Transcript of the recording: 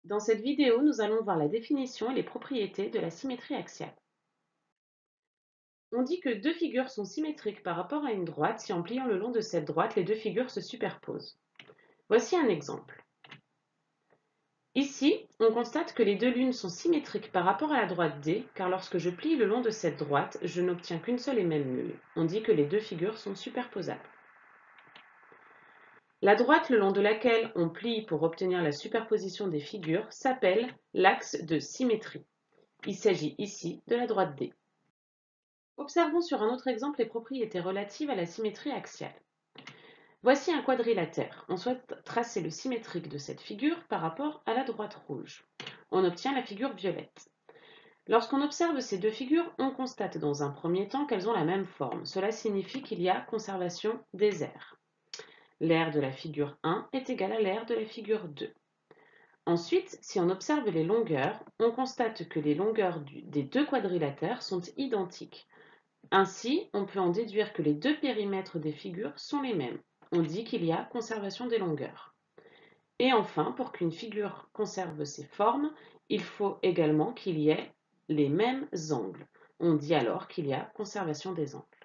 Dans cette vidéo, nous allons voir la définition et les propriétés de la symétrie axiale. On dit que deux figures sont symétriques par rapport à une droite si en pliant le long de cette droite, les deux figures se superposent. Voici un exemple. Ici, on constate que les deux lunes sont symétriques par rapport à la droite D, car lorsque je plie le long de cette droite, je n'obtiens qu'une seule et même lune. On dit que les deux figures sont superposables. La droite le long de laquelle on plie pour obtenir la superposition des figures s'appelle l'axe de symétrie. Il s'agit ici de la droite D. Observons sur un autre exemple les propriétés relatives à la symétrie axiale. Voici un quadrilatère. On souhaite tracer le symétrique de cette figure par rapport à la droite rouge. On obtient la figure violette. Lorsqu'on observe ces deux figures, on constate dans un premier temps qu'elles ont la même forme. Cela signifie qu'il y a conservation des aires. L'aire de la figure 1 est égale à l'aire de la figure 2. Ensuite, si on observe les longueurs, on constate que les longueurs des deux quadrilatères sont identiques. Ainsi, on peut en déduire que les deux périmètres des figures sont les mêmes. On dit qu'il y a conservation des longueurs. Et enfin, pour qu'une figure conserve ses formes, il faut également qu'il y ait les mêmes angles. On dit alors qu'il y a conservation des angles.